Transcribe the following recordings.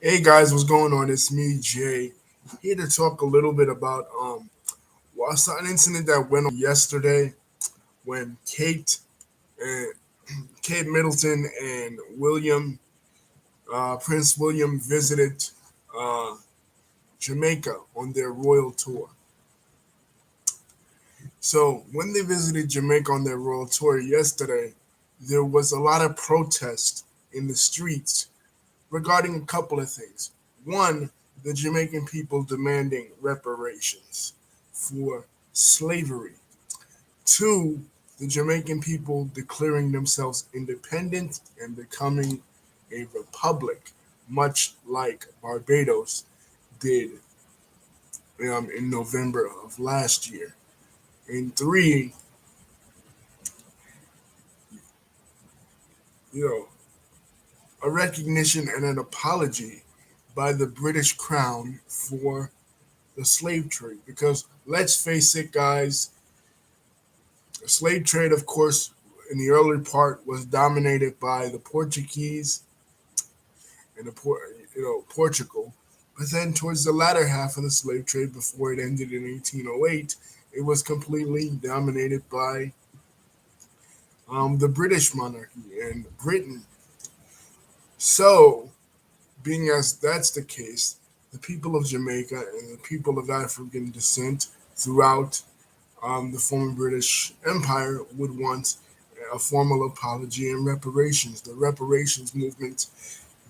Hey guys, what's going on? It's me, Jay, here to talk a little bit about I saw an incident that went on yesterday when and Kate Middleton and Prince William visited uh, Jamaica on their royal tour. So when they visited Jamaica on their royal tour yesterday, there was a lot of protest in the streets regarding a couple of things. One, the Jamaican people demanding reparations for slavery. Two, the Jamaican people declaring themselves independent and becoming a republic, much like Barbados did in November of last year. And three, you know, a recognition and an apology by the British Crown for the slave trade. Because let's face it, guys, the slave trade, of course, in the early part was dominated by the Portuguese and Portugal. But then towards the latter half of the slave trade, before it ended in 1808, it was completely dominated by the British monarchy and Britain. So, being as that's the case, the people of Jamaica and the people of African descent throughout the former British Empire would want a formal apology and reparations. The reparations movement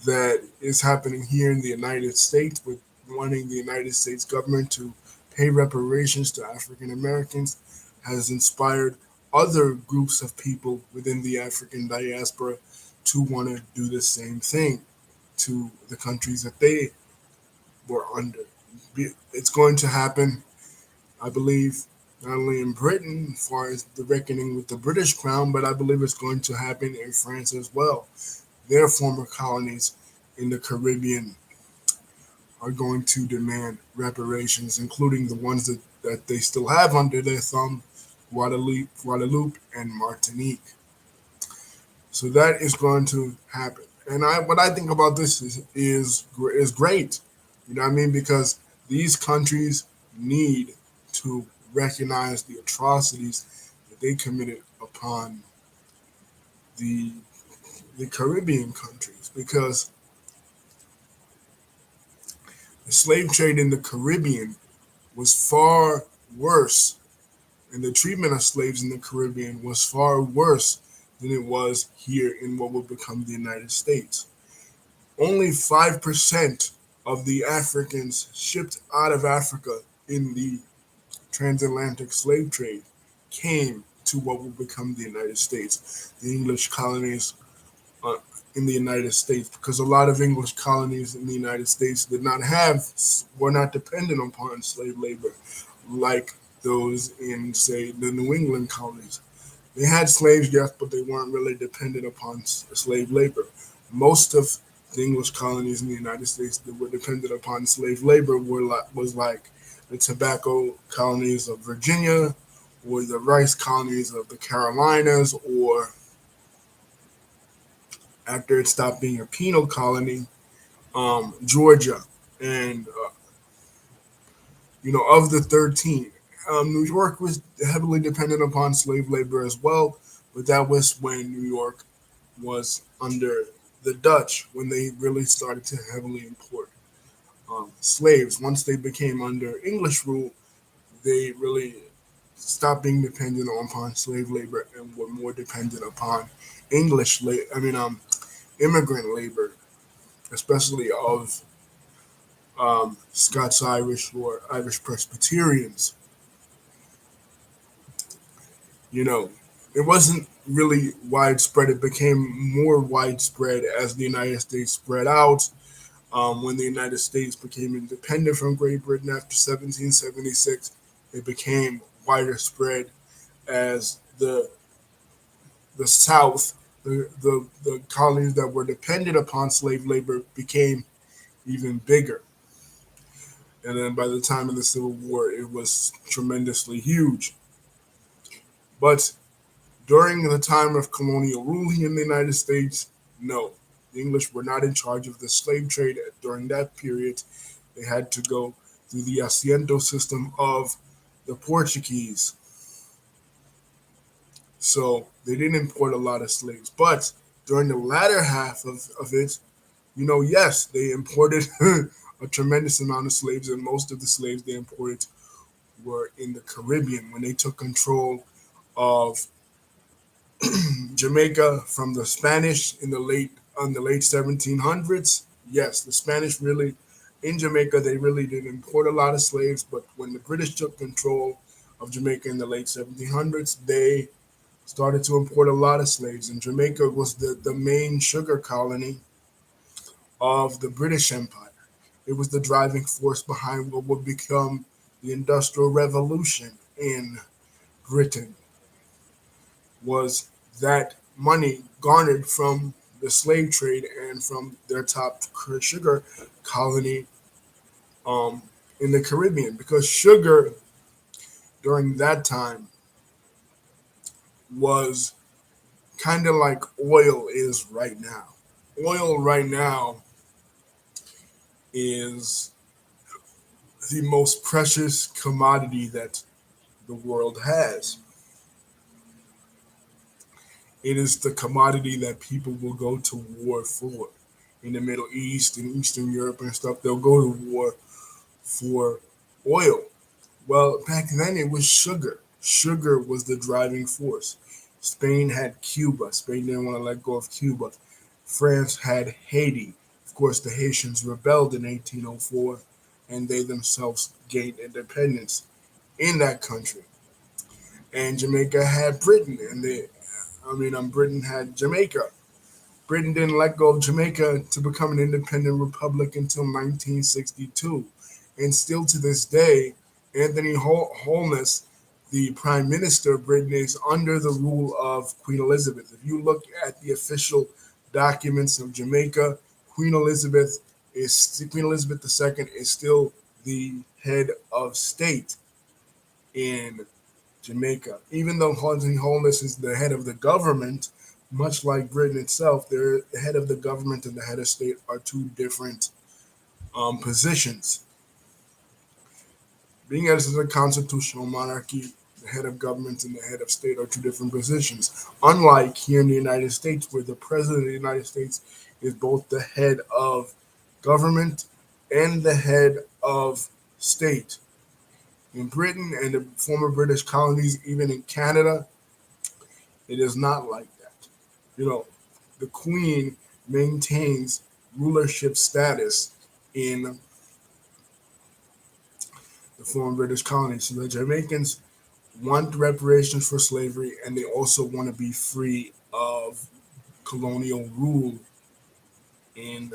that is happening here in the United States, with wanting the United States government to pay reparations to African Americans, has inspired other groups of people within the African diaspora to want to do the same thing to the countries that they were under. It's going to happen, I believe, not only in Britain, as far as the reckoning with the British crown, but I believe it's going to happen in France as well. Their former colonies in the Caribbean are going to demand reparations, including the ones that they still have under their thumb, Guadeloupe and Martinique. So that is going to happen. And what I think about this is great. You know what I mean? Because these countries need to recognize the atrocities that they committed upon the the Caribbean countries. Because the slave trade in the Caribbean was far worse, and the treatment of slaves in the Caribbean was far worse than it was here in what would become the United States. Only 5% of the Africans shipped out of Africa in the transatlantic slave trade came to what would become the United States, the English colonies uh, in the United States, because a lot of English colonies in the United States were not dependent upon slave labor like those in, say, the New England colonies. They had slaves, yes, but they weren't really dependent upon slave labor. Most of the English colonies in the United States that were dependent upon slave labor was like the tobacco colonies of Virginia, or the rice colonies of the Carolinas, or after it stopped being a penal colony, Georgia, and of the 13, New York was heavily dependent upon slave labor as well, but that was when New York was under the Dutch, when they really started to heavily import slaves. Once they became under English rule, they really stopped being dependent upon slave labor and were more dependent upon immigrant labor, especially of Scots Irish or Irish Presbyterians. You know, it wasn't really widespread. It became more widespread as the United States spread out. When the United States became independent from Great Britain after 1776, it became wider spread as the South, the colonies that were dependent upon slave labor, became even bigger. And then by the time of the Civil War, it was tremendously huge. But during the time of colonial rule here in the United States, no. The English were not in charge of the slave trade during that period. They had to go through the Asiento system of the Portuguese. So they didn't import a lot of slaves. But during the latter half of it, yes, they imported a tremendous amount of slaves, and most of the slaves they imported were in the Caribbean when they took control of Jamaica from the Spanish in the late 1700s. Yes, the Spanish really in Jamaica they really did import a lot of slaves, but when the British took control of Jamaica in the late 1700s, they started to import a lot of slaves, and Jamaica was the main sugar colony of the British Empire. It was the driving force behind what would become the Industrial Revolution in Britain. Was that money garnered from the slave trade and from their top sugar colony um, in the Caribbean? Because sugar during that time was kind of like oil is right now. Oil right now is the most precious commodity that the world has. It is the commodity that people will go to war for. In the Middle East and Eastern Europe and stuff, they'll go to war for oil. Well, back then it was sugar. Sugar was the driving force. Spain had Cuba. Spain didn't want to let go of Cuba. France had Haiti. Of course, the Haitians rebelled in 1804 and they themselves gained independence in that country. And Jamaica had Britain, and Britain had Jamaica. Britain didn't let go of Jamaica to become an independent republic until 1962. And still to this day, Anthony Holness, the Prime Minister of Britain, is under the rule of Queen Elizabeth. If you look at the official documents of Jamaica, Queen Elizabeth II is still the head of state in Jamaica. Even though Anthony Holness is the head of the government, much like Britain itself, the head of the government and the head of state are two different positions. Being as a constitutional monarchy, the head of government and the head of state are two different positions. Unlike here in the United States, where the president of the United States is both the head of government and the head of state. In Britain and the former British colonies, even in Canada, it is not like that. The Queen maintains rulership status in the former British colonies. So the Jamaicans want reparations for slavery, and they also want to be free of colonial rule and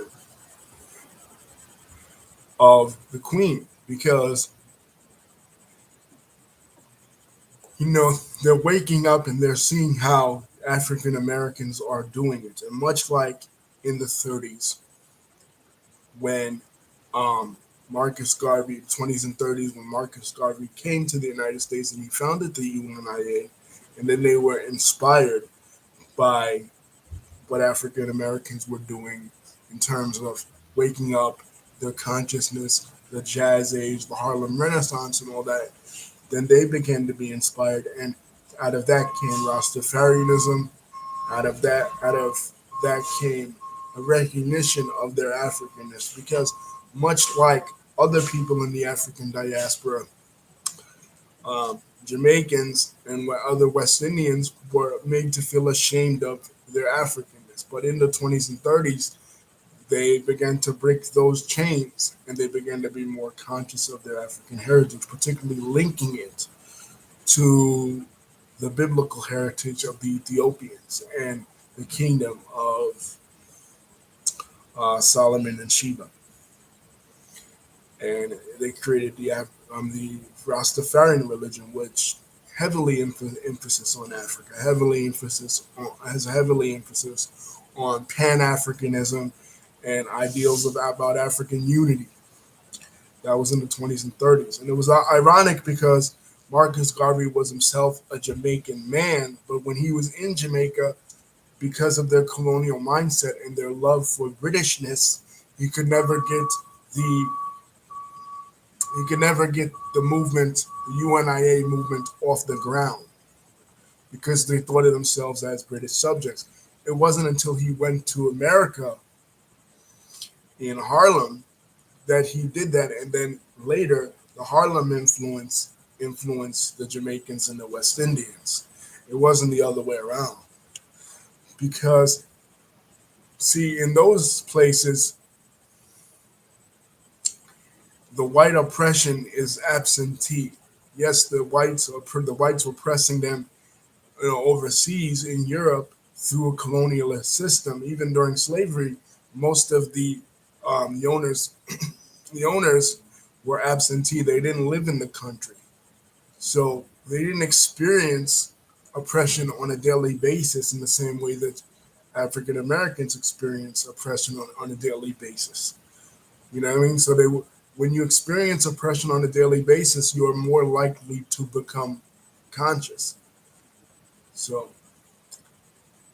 of the Queen, because they're waking up and they're seeing how African Americans are doing it. And much like in the 30s, when Marcus Garvey, 20s and 30s, when Marcus Garvey came to the United States and he founded the UNIA, and then they were inspired by what African Americans were doing in terms of waking up their consciousness, the Jazz Age, the Harlem Renaissance, and all that. Then they began to be inspired, and out of that came Rastafarianism. Out of that came a recognition of their Africanness, because much like other people in the African diaspora, Jamaicans and other West Indians were made to feel ashamed of their Africanness. But in the 20s and 30s, they began to break those chains and they began to be more conscious of their African heritage, particularly linking it to the biblical heritage of the Ethiopians and the kingdom of Solomon and Sheba. And they created the Rastafarian religion, which heavily emphasis on Africa, has heavily emphasis on Pan-Africanism and ideals about African unity. That was in the 20s and 30s. And it was ironic because Marcus Garvey was himself a Jamaican man, but when he was in Jamaica, because of their colonial mindset and their love for Britishness, he could never get the he could never get the movement, the UNIA movement, off the ground because they thought of themselves as British subjects. It wasn't until he went to America in Harlem that he did that, and then later the Harlem influenced the Jamaicans and the West Indians. It wasn't the other way around because, see, in those places, the white oppression is absentee. Yes, the whites were pressing them, overseas in Europe through a colonialist system. Even during slavery, most of the owners the owners were absentee. They didn't live in the country, so they didn't experience oppression on a daily basis in the same way that African Americans experience oppression on a daily basis. You know what I mean? So when you experience oppression on a daily basis, you are more likely to become conscious. So,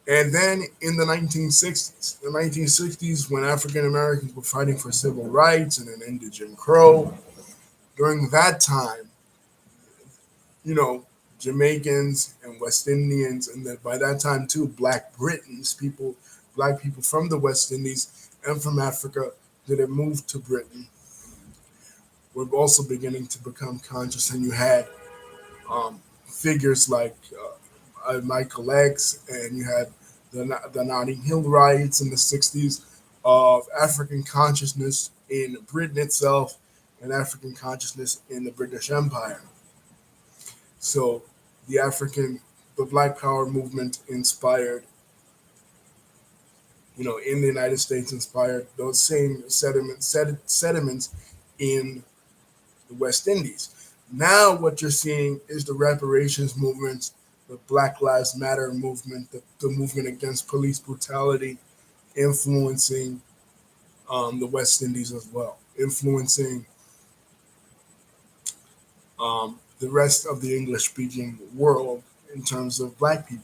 and then in the 1960s, when African Americans were fighting for civil rights and an end to Jim Crow, during that time, you know, Jamaicans and West Indians, and then by that time too, black people from the West Indies and from Africa that had moved to Britain were also beginning to become conscious, and you had figures like Michael X, and you had the Notting Hill riots in the '60s of African consciousness in Britain itself and African consciousness in the British Empire. So the African, the Black Power movement inspired, in the United States, inspired those same sediments in the West Indies. Now, what you're seeing is the reparations movement, the Black Lives Matter movement, the movement against police brutality, influencing the West Indies as well, influencing the rest of the English speaking world in terms of Black people.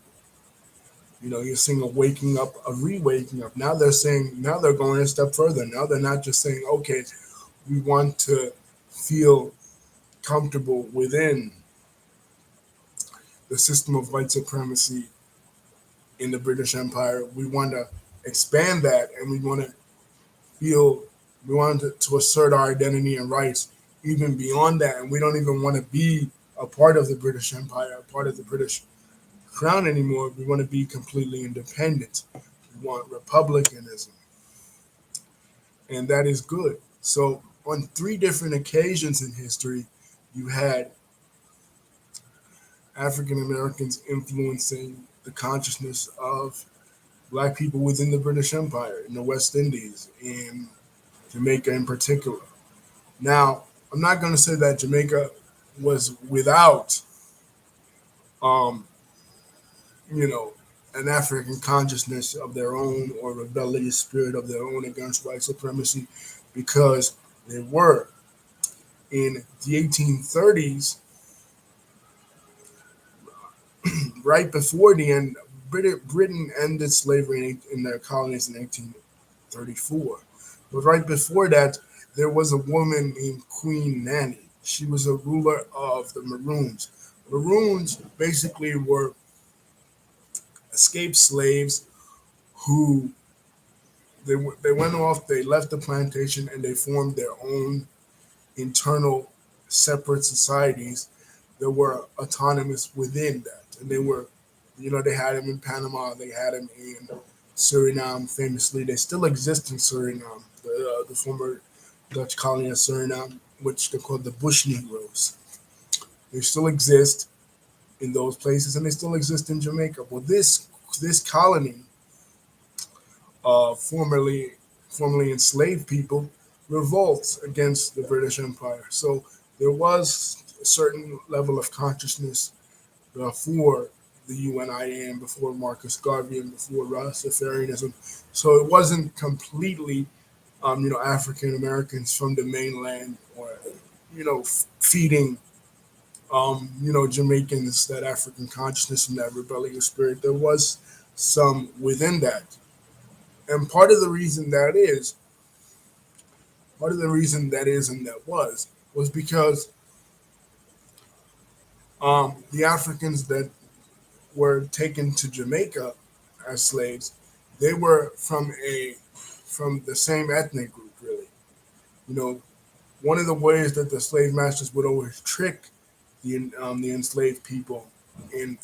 You're seeing a waking up, a re-waking up. Now they're going a step further. Now they're not just saying, okay, we want to feel comfortable within the system of white supremacy in the British Empire. We want to expand that, and feel, we want to assert our identity and rights even beyond that. And we don't even want to be a part of the British Empire, a part of the British crown anymore. We want to be completely independent. We want republicanism, and that is good. So on three different occasions in history, you had African Americans influencing the consciousness of Black people within the British Empire, in the West Indies, in Jamaica in particular. Now, I'm not going to say that Jamaica was without, um, you know, an African consciousness of their own or rebellious spirit of their own against white supremacy, because they were. In the 1830s, right before the end, Britain ended slavery in their colonies in 1834. But right before that, there was a woman named Queen Nanny. She was a ruler of the Maroons. Maroons basically were escaped slaves who they went off, they left the plantation, and they formed their own internal separate societies that were autonomous within that. And they were, they had them in Panama, they had them in Suriname, famously. They still exist in Suriname, the former Dutch colony of Suriname, which they called the Bush Negroes. They still exist in those places, and they still exist in Jamaica. Well, this colony, formerly enslaved people, revolts against the British Empire. So there was a certain level of consciousness before the UNIA and before Marcus Garvey and before Rastafarianism. So it wasn't completely, African Americans from the mainland or, feeding, Jamaicans that African consciousness and that rebellious spirit. There was some within that. And part of the reason that is and that was because the Africans that were taken to Jamaica as slaves, they were from the same ethnic group, really. You know, one of the ways that the slave masters would always trick the enslaved people in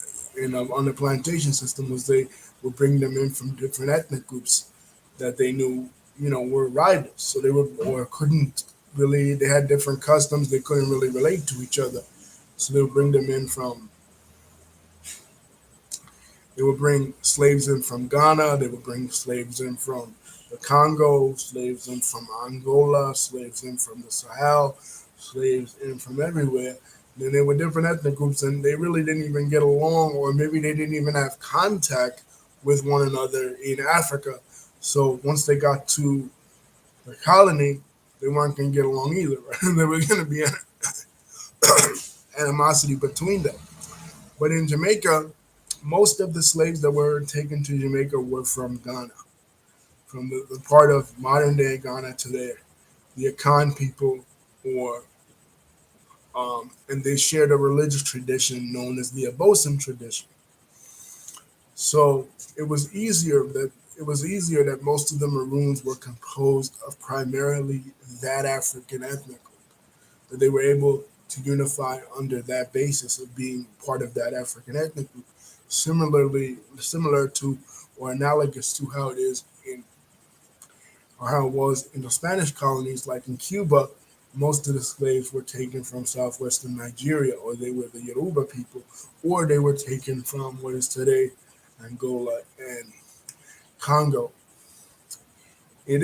on the plantation system was they would bring them in from different ethnic groups that they knew, were rivals. So they would or couldn't really. They had different customs. They couldn't really relate to each other. So they would bring them in from They would bring slaves in from Ghana. They would bring slaves in from the Congo, slaves in from Angola, slaves in from the Sahel, slaves in from everywhere. And then there were different ethnic groups, and they really didn't even get along, or maybe they didn't even have contact with one another in Africa. So once they got to the colony, they weren't going to get along either. Right? There was going to be animosity between them. But in Jamaica, most of the slaves that were taken to Jamaica were from Ghana, from the part of modern day Ghana today, the Akan people, or and they shared a religious tradition known as the Abosim tradition. So it was easier that most of the Maroons were composed of primarily that African ethnic group, that they were able to unify under that basis of being part of that African ethnic group. Similar to or analogous to how it is in or how it was in the Spanish colonies, like in Cuba, most of the slaves were taken from southwestern Nigeria, or they were the Yoruba people, or they were taken from what is today Angola and Congo. It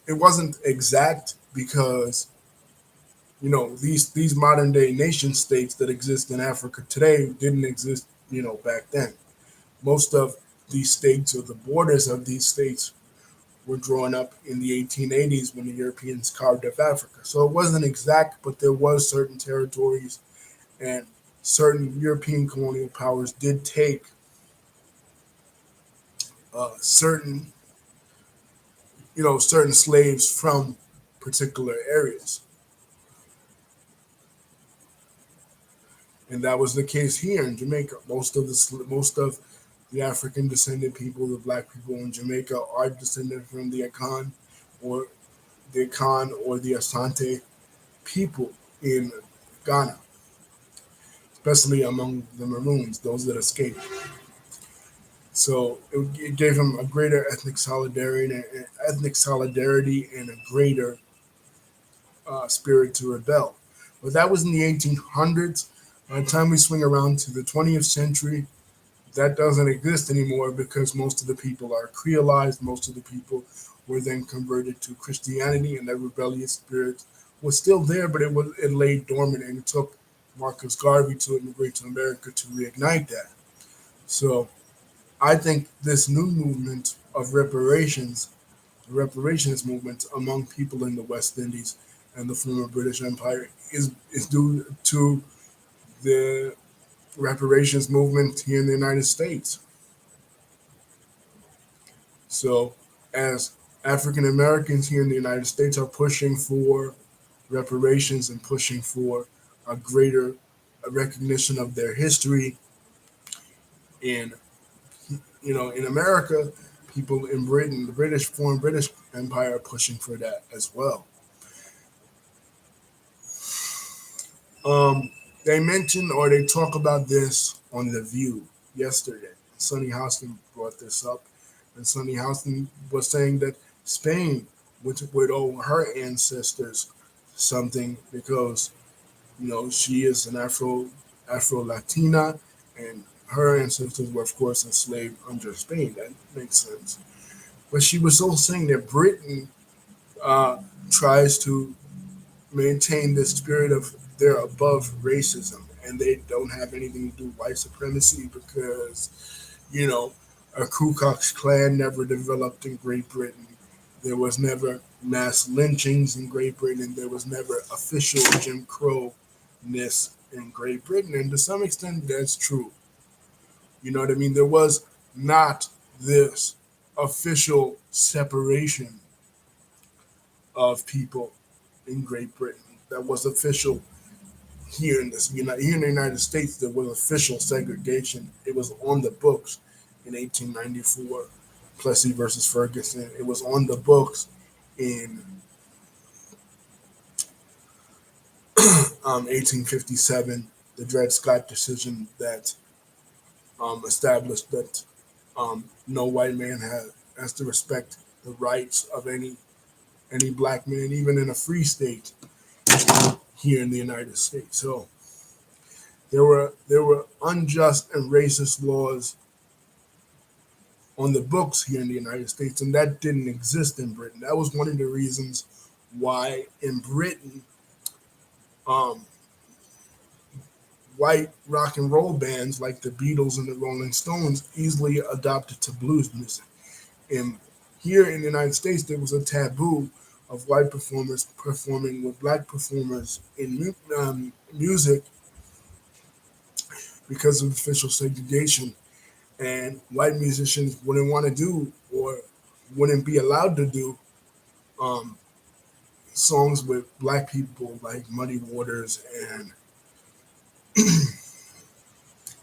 wasn't exact because these modern day nation states that exist in Africa today didn't exist back then. Most of these states or the borders of these states were drawn up in the 1880s when the Europeans carved up Africa. So it wasn't exact, but there was certain territories and certain European colonial powers did take certain slaves from particular areas, and that was the case here in Jamaica. Most of the African descended people, the black people in Jamaica, are descended from or the Akan or the Asante people in Ghana, especially among the Maroons, those that escaped. So it gave him a greater ethnic solidarity, and a greater spirit to rebel. But that was in the 1800s. By the time we swing around to the 20th century, that doesn't exist anymore because most of the people are creolized. Most of the people were then converted to Christianity, and that rebellious spirit was still there, but it lay dormant, and it took Marcus Garvey to immigrate to America to reignite that. So I think this new movement of reparations, the reparations movement among people in the West Indies and the former British Empire, is due to the reparations movement here in the United States. So, as African Americans here in the United States are pushing for reparations and pushing for a greater recognition of their history in in America, people in Britain, the foreign British Empire, are pushing for that as well. Um, they mentioned or they talk about this on The View yesterday. Sonny Houston brought this up, and Sonny Houston was saying that Spain would owe her ancestors something because she is an Afro Latina, and her ancestors were of course enslaved under Spain. That makes sense. But she was also saying that Britain uh, tries to maintain this spirit of they're above racism and they don't have anything to do with white supremacy because, you know, a Ku Klux Klan never developed in Great Britain. There was never mass lynchings in Great Britain. There was never official Jim Crow ness in Great Britain. And to some extent, that's true. You know what I mean? There was not. this official separation of people in Great Britain that was official here in here in the United States. There was official segregation. It was on the books in 1894, Plessy versus Ferguson. It was on the books in 1857, the Dred Scott decision that established that no white man has to respect the rights of any black man, even in a free state here in the United States. So there were unjust and racist laws on the books here in the United States, and that didn't exist in Britain. That was one of the reasons why in Britain, um, white rock and roll bands like the Beatles and the Rolling Stones easily adopted to blues music. And here in the United States, there was a taboo of white performers performing with black performers in music because of official segregation. And white musicians wouldn't want to do or wouldn't be allowed to do um, songs with black people like Muddy Waters and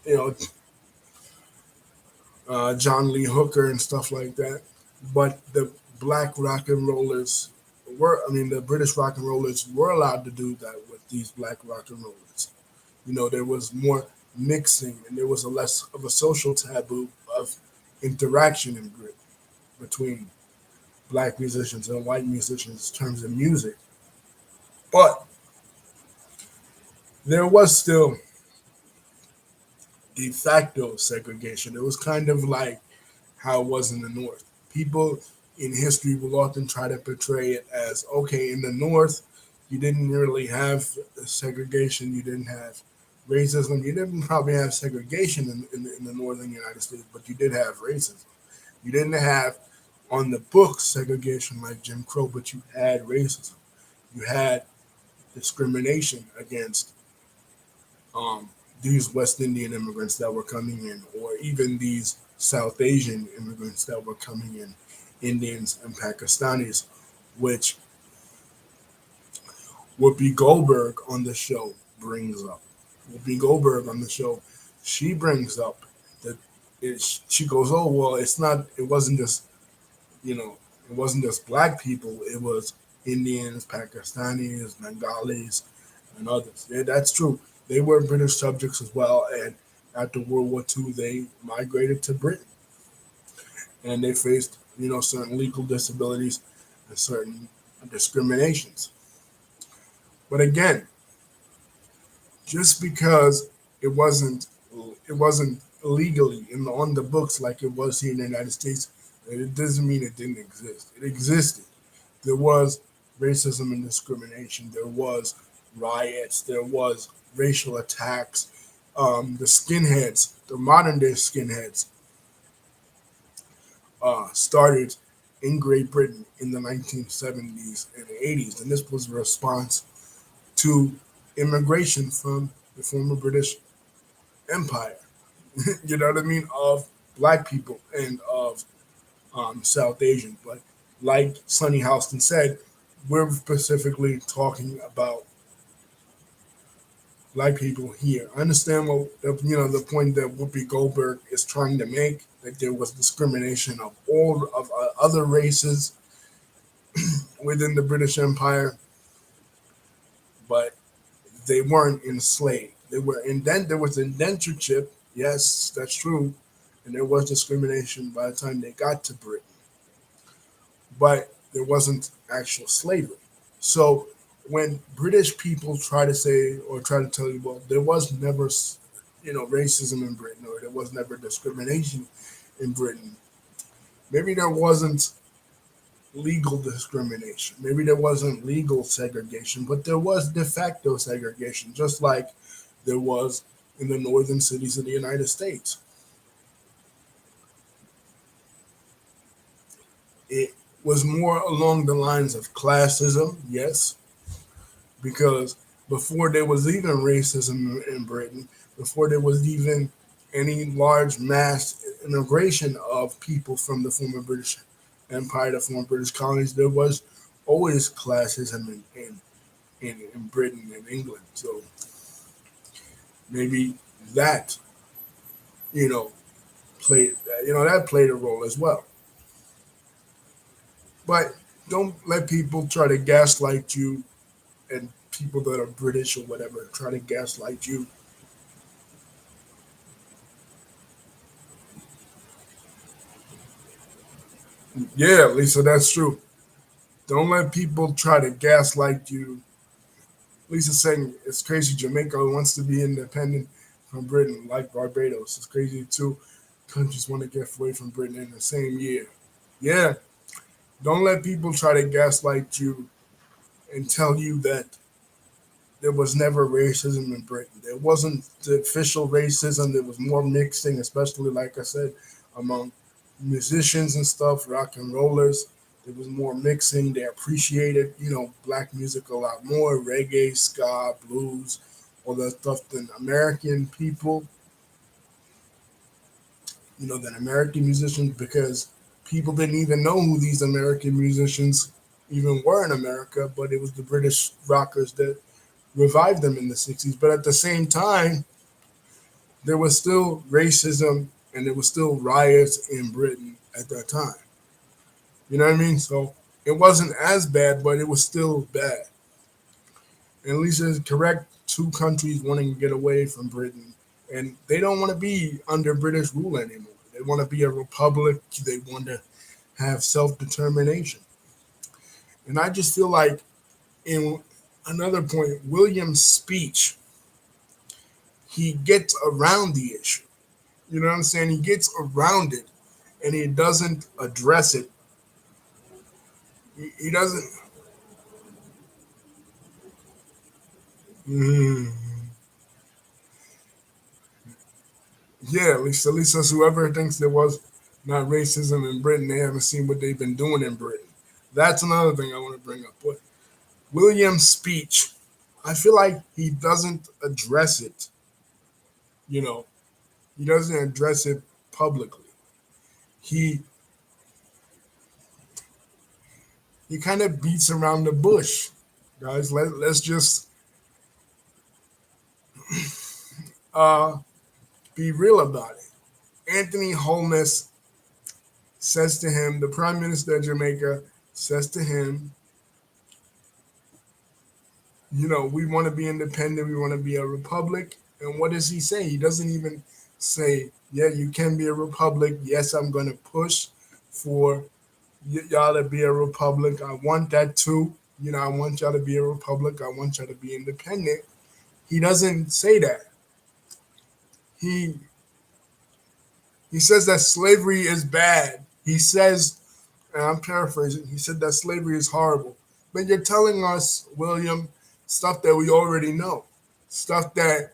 you know John Lee Hooker and stuff like that. But the black rock and rollers the British rock and rollers were allowed to do that with these black rock and rollers. There was more mixing and there was a less of a social taboo of interaction in Britain between black musicians and white musicians in terms of music. But there was still de facto segregation. It was kind of like how it was in the North. People in history will often try to portray it as okay, in the North, you didn't really have segregation, you didn't have racism, you didn't probably have segregation in the northern United States, but you did have racism. You didn't have on the books segregation like Jim Crow, but you had racism. You had discrimination against um, these West Indian immigrants that were coming in, or even these South Asian immigrants that were coming in, Indians and Pakistanis, which Whoopi Goldberg on the show brings up. Whoopi Goldberg on the show, she brings up that she goes, oh well, it wasn't just you know, it wasn't just black people, it was Indians, Pakistanis, Bengalis, and others. Yeah, that's true. They were British subjects as well, and after World War II, they migrated to Britain, and they faced, certain legal disabilities and certain discriminations. But again, just because it wasn't it wasn't legally on the books like it was here in the United States, it doesn't mean it didn't exist. It existed. There was racism and discrimination. There was riots. There was racial attacks. The skinheads, the modern day skinheads, started in Great Britain in the 1970s and 80s, and this was a response to immigration from the former British Empire. You know what I mean? Of black people and of South Asian. But like Sonny Houston said, we're specifically talking about black people here. I understand the point that Whoopi Goldberg is trying to make, that there was discrimination of all of other races within the British Empire, but they weren't enslaved. They were there was indentureship. Yes, that's true, and there was discrimination by the time they got to Britain, but there wasn't actual slavery. So when British people try to say or try to tell you, well, there was never, racism in Britain, or there was never discrimination in Britain, maybe there wasn't legal discrimination, maybe there wasn't legal segregation, but there was de facto segregation, just like there was in the northern cities of the United States. It was more along the lines of classism, yes, because before there was even racism in Britain, before there was even any large mass immigration of people from the former British Empire, the former British colonies, there was always classism in Britain and England. So maybe that, you know, played, that played a role as well. But don't let people try to gaslight you, and people that are British or whatever try to gaslight you. Yeah, Lisa, that's true. Don't let people try to gaslight you. Lisa's saying it's crazy. Jamaica wants to be independent from Britain, like Barbados. It's crazy too. Countries want to get away from Britain in the same year. Yeah, don't let people try to gaslight you and tell you that there was never racism in Britain. There wasn't the official racism. There was more mixing, especially like I said, among musicians and stuff, rock and rollers. There was more mixing. They appreciated, black music a lot more, reggae, ska, blues, all that stuff than American people, than American musicians because people didn't even know who these American musicians even were in America, but it was the British rockers that revived them in the 60s. But at the same time, there was still racism and there was still riots in Britain at that time. You know what I mean? So it wasn't as bad, but it was still bad. And Lisa is correct. Two countries wanting to get away from Britain, and they don't want to be under British rule anymore. They want to be a republic. They want to have self determination. And I just feel like, in another point, William's speech, he gets around the issue. You know what I'm saying? He gets around it and he doesn't address it. He doesn't. Mm, yeah, at least that's whoever thinks there was not racism in Britain, they haven't seen what they've been doing in Britain. That's another thing I want to bring up. But William's speech, I feel like he doesn't address it. You know, he doesn't address it publicly. He he kind of beats around the bush, guys. Let's just uh, be real about it. Anthony Holness says to him, the Prime Minister of Jamaica says to him, we want to be independent, we want to be a republic. And what does he say? He doesn't even say, yeah, you can be a republic. Yes, I'm going to push for y'all to be a republic. I want that too. I want y'all to be a republic. I want y'all to be independent. He doesn't say that. He he says that slavery is bad. He says, and I'm paraphrasing, he said that slavery is horrible. But you're telling us, William, stuff that we already know. Stuff that,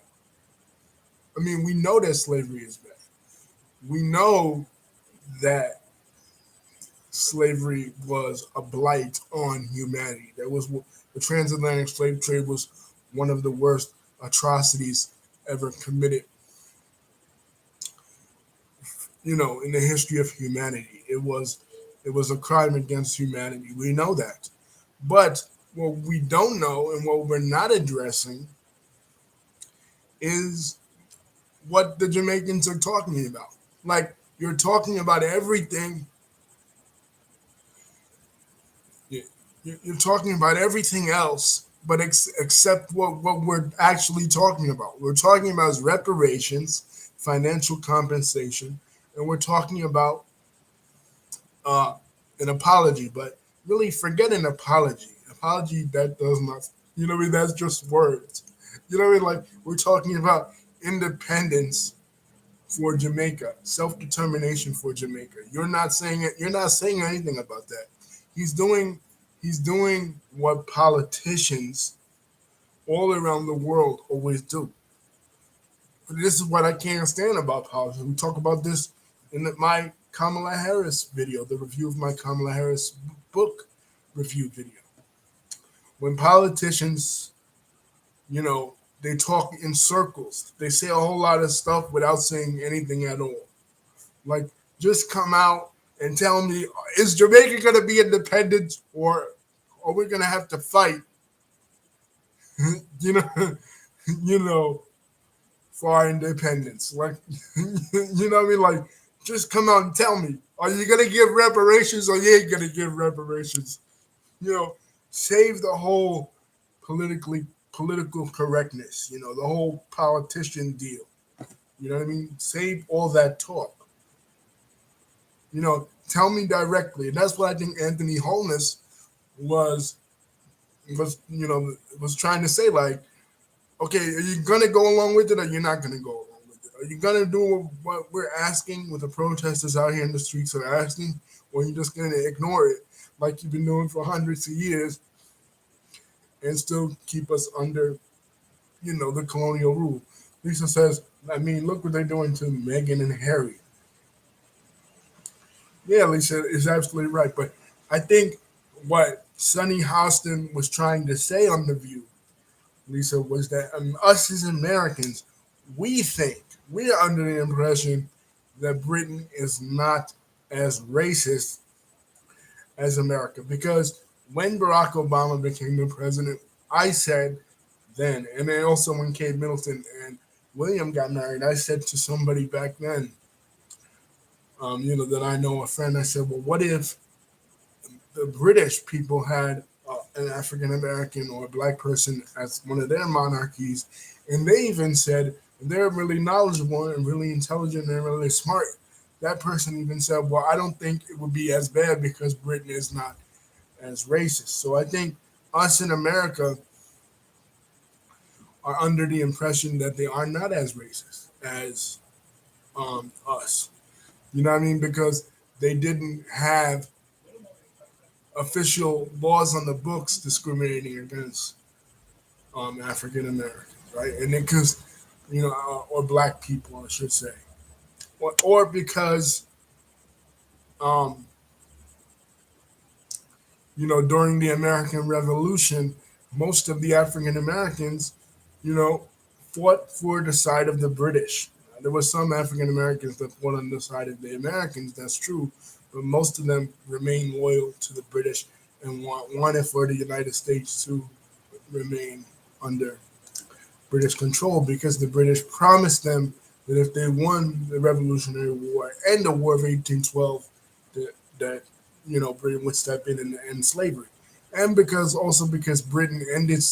we know that slavery is bad. We know that slavery was a blight on humanity. The transatlantic slave trade was one of the worst atrocities ever committed, in the history of humanity. It was a crime against humanity. We know that. But what we don't know and what we're not addressing is what the Jamaicans are talking about. Like, you're talking about everything. You're talking about everything else, but except what we're actually talking about. We're talking about is reparations, financial compensation, and we're talking about uh, an apology. But really, forget an apology. Apology, that does not. That's just words. Like, we're talking about independence for Jamaica, self determination for Jamaica. You're not saying it. You're not saying anything about that. He's doing he's doing what politicians all around the world always do. This is what I can't stand about politics. We talk about this in my Kamala Harris video, the review of my Kamala Harris book review video. When politicians, they talk in circles. They say a whole lot of stuff without saying anything at all. Like, just come out and tell me, is Jamaica going to be independent, or are we going to have to fight? you know, you know, for our independence. Like, you know what I mean? Like, just come out and tell me, are you going to give reparations, or you ain't going to give reparations? You know, save the whole politically political correctness. You know, the whole politician deal. You know what I mean? Save all that talk. You know, tell me directly, and that's what I think Anthony Holness was was trying to say. Like, okay, are you gonna go along with it, or you're not gonna go along with it? Are you gonna do what we're asking, what the protesters out here in the streets are asking, or are you just gonna ignore it like you've been doing for hundreds of years and still keep us under, the colonial rule? Lisa says, I mean, look what they're doing to Meghan and Harry. Yeah, Lisa is absolutely right. But I think what Sonny Houston was trying to say on The View, Lisa, was that us as Americans, we think, we are under the impression that Britain is not as racist as America. Because when Barack Obama became the president, I said then, and then also when Kate Middleton and William got married, I said to somebody back then, that I know, a friend, I said, well, what if the British people had an African American or a black person as one of their monarchies, and they even said they're really knowledgeable and really intelligent and really smart. That person even said, "Well, I don't think it would be as bad because Britain is not as racist." So I think us in America are under the impression that they are not as racist as us. You know what I mean? Because they didn't have official laws on the books discriminating against African Americans, right? And then because, or black people, I should say, or because, um, during the American Revolution, most of the African Americans, you know, fought for the side of the British. There were some African Americans that fought on the side of the Americans, that's true, but most of them remained loyal to the British and wanted for the United States to remain under British control because the British promised them that if they won the Revolutionary War and the War of 1812, that Britain would step in and end slavery, and because Britain ended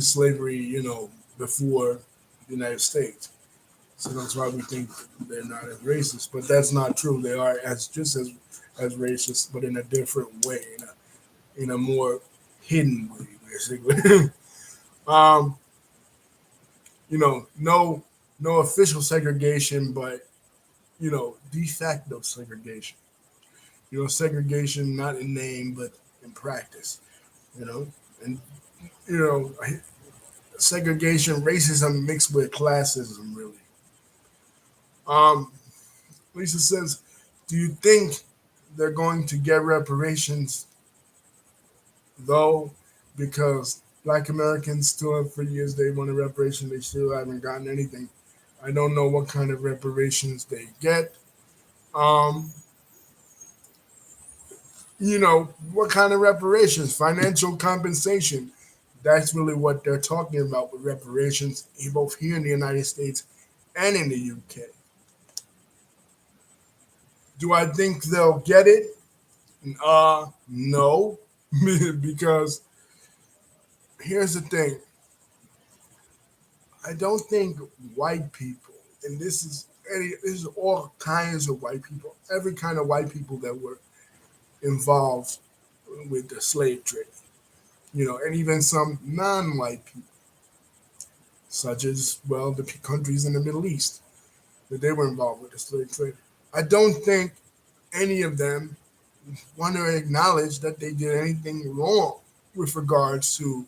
slavery, before the United States. So that's why we think they're not as racist, but that's not true. They are as just as racist, but in a different way, in a more hidden way, basically. um, no official segregation, but de facto segregation. Segregation not in name but in practice. You know, and you know, segregation, racism mixed with classism, really. Um, Lisa says, "Do you think they're going to get reparations though? Because Black Americans still have for years they wanted reparation, they still haven't gotten anything. I don't know what kind of reparations they get. Um, what kind of reparations? Financial compensation. That's really what they're talking about with reparations, both here in the United States and in the UK. Do I think they'll get it? No, because here's the thing. I don't think white people, and this is all kinds of white people, every kind of white people that were involved with the slave trade, and even some non-white people, such as the countries in the Middle East that they were involved with the slave trade. I don't think any of them want to acknowledge that they did anything wrong with regards to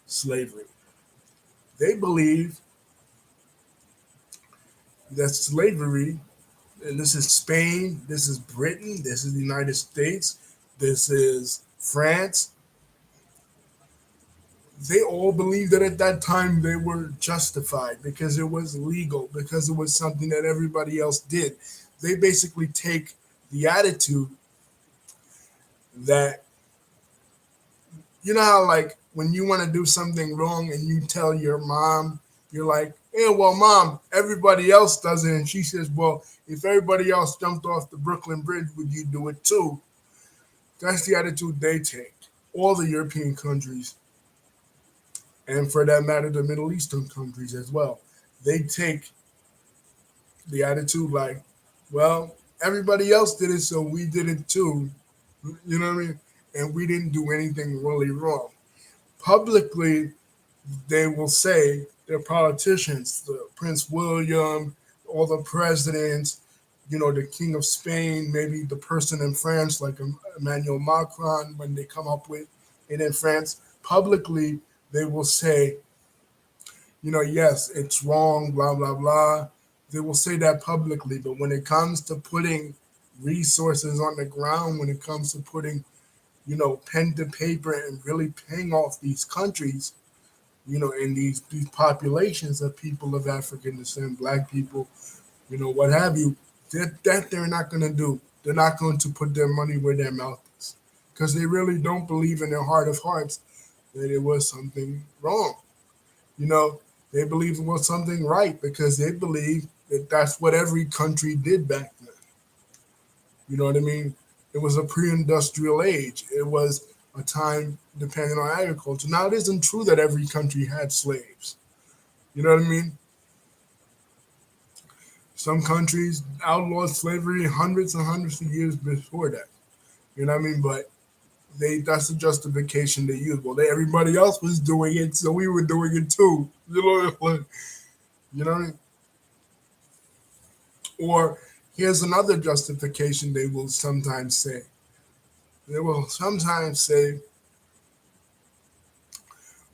slavery. They believe that slavery, and this is Spain, this is Britain, this is the United States, this is France, They all believed that at that time they were justified because it was legal, because it was something that everybody else did. They basically take the attitude that, you know how, like, when you want to do something wrong and you tell your mom, you're like, "Hey, well, mom, everybody else does it." And she says, "Well, if everybody else jumped off the Brooklyn Bridge, would you do it too?" That's the attitude they take. All the European countries, and for that matter, the Middle Eastern countries as well. They take the attitude like, well, everybody else did it, so we did it too. You know what I mean? And we didn't do anything really wrong. Publicly, they will say their politicians, the Prince William, all the presidents, the King of Spain, maybe the person in France like Emmanuel Macron, when they come up with it in France, publicly they will say, yes, it's wrong, blah, blah, blah. They will say that publicly. But when it comes to putting resources on the ground, when it comes to putting, pen to paper and really paying off these countries, and these populations of people of African descent, black people, what have you, that they're not going to do. They're not going to put their money where their mouth is because they really don't believe in their heart of hearts that it was something wrong. You know, they believe it was something right because they believe that that's what every country did back then. You know what I mean? It was a pre-industrial age. It was a time depending on agriculture. Now, it isn't true that every country had slaves. You know what I mean? Some countries outlawed slavery hundreds and hundreds of years before that. You know what I mean? But that's the justification they use. Well, everybody else was doing it, so we were doing it too. You know what I mean? Or here's another justification they will sometimes say. They will sometimes say,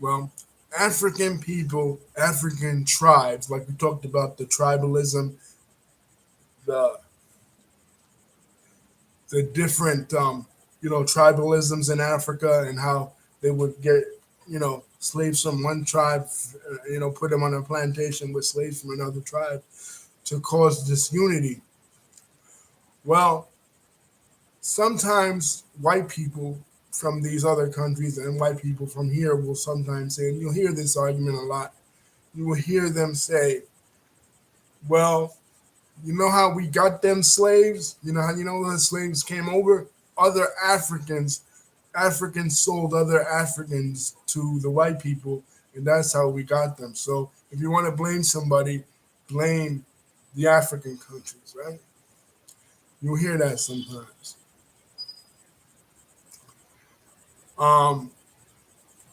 well, African people, African tribes, like we talked about the tribalism, the different tribalisms in Africa and how they would get slaves from one tribe, put them on a plantation with slaves from another tribe to cause disunity. Well, sometimes white people from these other countries and white people from here will sometimes say, and you'll hear this argument a lot, you will hear them say, well, you know how we got them slaves? You know how the slaves came over? Other Africans sold other Africans to the white people, and that's how we got them. So if you want to blame somebody, blame the African countries, right? You'll hear that sometimes. Um,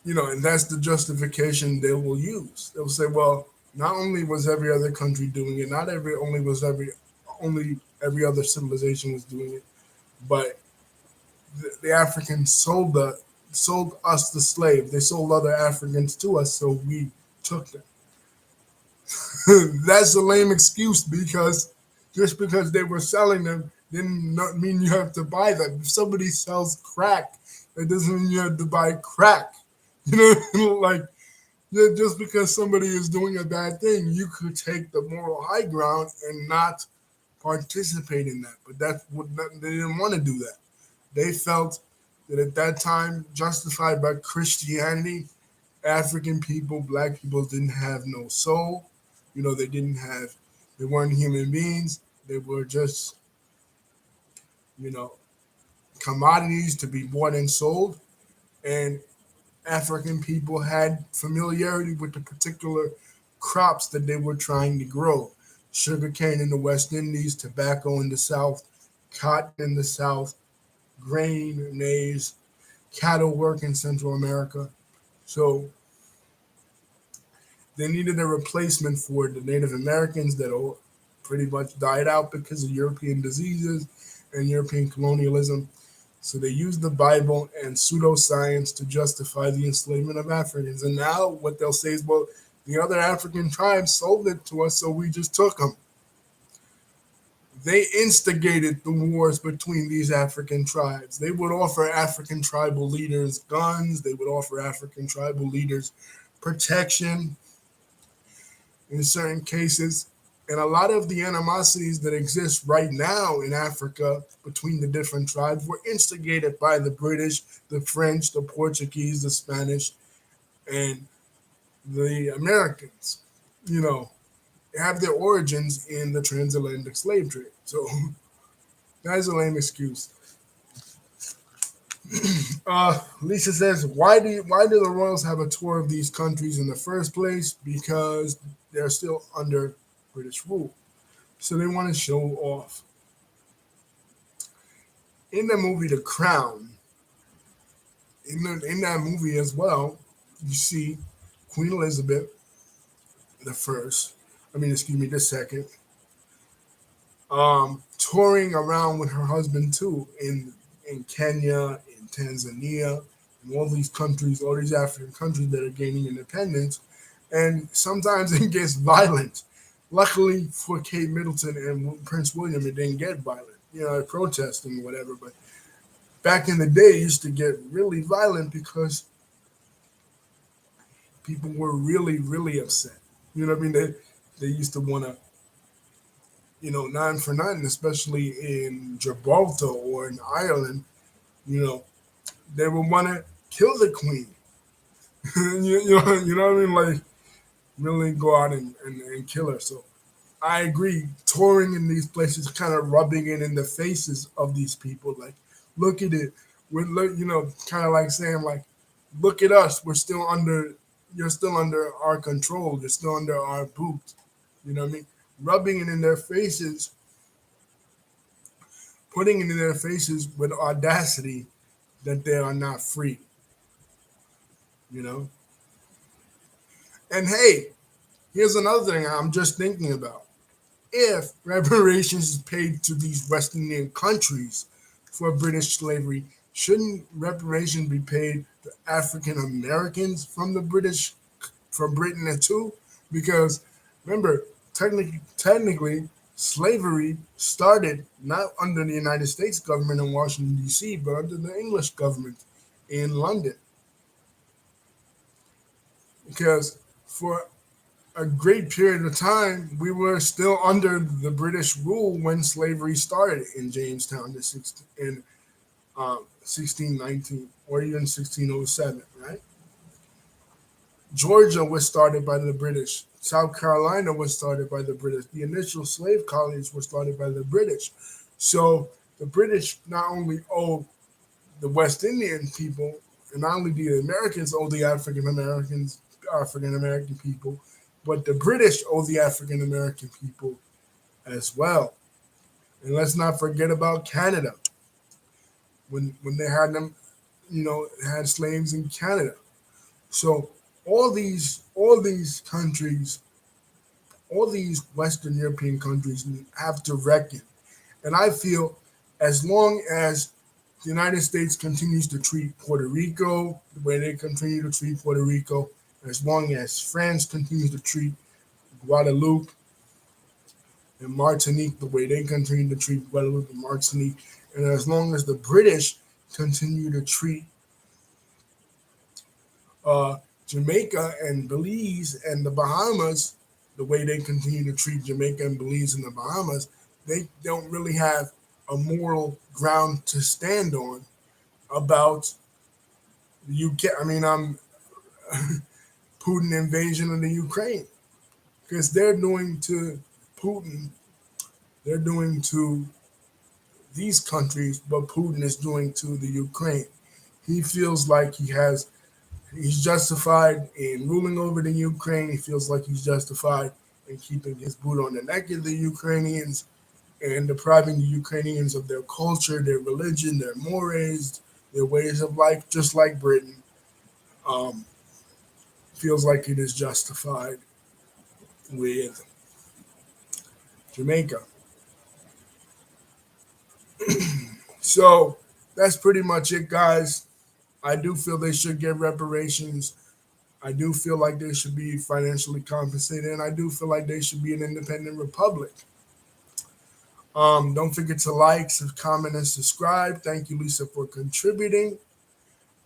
and that's the justification they will use. They'll say, well, not only was every other country doing it, not every only was only every other civilization was doing it, but the Africans sold us the slave. They sold other Africans to us, so we took them. That's a lame excuse because just because they were selling them didn't not mean you have to buy them. If somebody sells crack, it doesn't mean you have to buy crack. Like, just because somebody is doing a bad thing, you could take the moral high ground and not participate in that. But they didn't want to do that. They felt that at that time, justified by Christianity, African people, black people didn't have no soul. They weren't human beings. They were just, you know, commodities to be bought and sold. And African people had familiarity with the particular crops that they were trying to grow. Sugarcane in the West Indies, tobacco in the South, cotton in the South, grain, maize, cattle work in Central America. So they needed a replacement for the Native Americans that all pretty much died out because of European diseases and European colonialism. So they used the Bible and pseudoscience to justify the enslavement of Africans. And now what they'll say is, well, the other African tribes sold it to us, so we just took them. They instigated the wars between these African tribes. They would offer African tribal leaders guns, they would offer African tribal leaders protection in certain cases. And a lot of the animosities that exist right now in Africa between the different tribes were instigated by the British, the French, the Portuguese, the Spanish, and the Americans. You know, have their origins in the transatlantic slave trade. So that's a lame excuse. Lisa says, why do the royals have a tour of these countries in the first place? Because they're still under British rule, so they want to show off. In the movie The Crown, in that movie as well, you see Queen Elizabeth the first. I mean, excuse me, the second, touring around with her husband too in Kenya, in Tanzania, in all these countries, all these African countries that are gaining independence, and sometimes it gets violent. Luckily for Kate Middleton and Prince William, it didn't get violent. You know, protesting or whatever. But back in the day, it used to get really violent because people were really, really upset. You know what I mean? They used to want to, nine for nine, especially in Gibraltar or in Ireland. You know, they would want to kill the queen. You know what I mean? Like really go out and kill her. So I agree. Touring in these places, kind of rubbing it in the faces of these people. Like, look at it. Kind of like saying like, look at us. We're still under. You're still under our control. You're still under our boot. You know what I mean? Rubbing it in their faces, putting it in their faces with audacity that they are not free. You know. And hey, here's another thing I'm just thinking about. If reparations is paid to these West Indian countries for British slavery, shouldn't reparations be paid to African Americans from Britain too? Because remember, technically, slavery started not under the United States government in Washington D.C., but under the English government in London. Because for a great period of time, we were still under the British rule when slavery started in Jamestown in 1619 or even 1607, right? Georgia was started by the British. South Carolina was started by the British. The initial slave colonies were started by the British. So the British not only owe the West Indian people, and not only the Americans owe the African American people, but the British owe the African American people as well. And let's not forget about Canada when they had them, had slaves in Canada. So all these countries, all these Western European countries have to reckon. And I feel as long as the United States continues to treat Puerto Rico the way they continue to treat Puerto Rico, as long as France continues to treat Guadeloupe and Martinique the way they continue to treat Guadeloupe and Martinique, and as long as the British continue to treat uh, Jamaica and Belize and the Bahamas the way they continue to treat Jamaica and Belize and the Bahamas, they don't really have a moral ground to stand on about the UK. I mean, I'm Putin invasion of the Ukraine because they're doing to Putin, they're doing to these countries, but Putin is doing to the Ukraine. He feels like he's justified in ruling over the Ukraine. He feels like he's justified in keeping his boot on the neck of the Ukrainians and depriving the Ukrainians of their culture, their religion, their mores, their ways of life, just like Britain. Um, Feels like it is justified with Jamaica. So that's pretty much it, guys. I do feel they should get reparations. I do feel like they should be financially compensated, and I do feel like they should be an independent republic. Don't forget to like, comment, and subscribe. Thank you, Lisa, for contributing.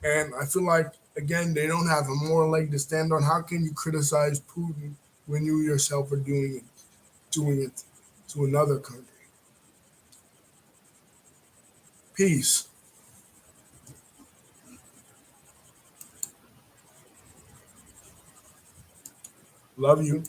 And I feel like again they don't have a moral leg to stand on. How can you criticize Putin when you yourself are doing it to another country? Peace. Love you.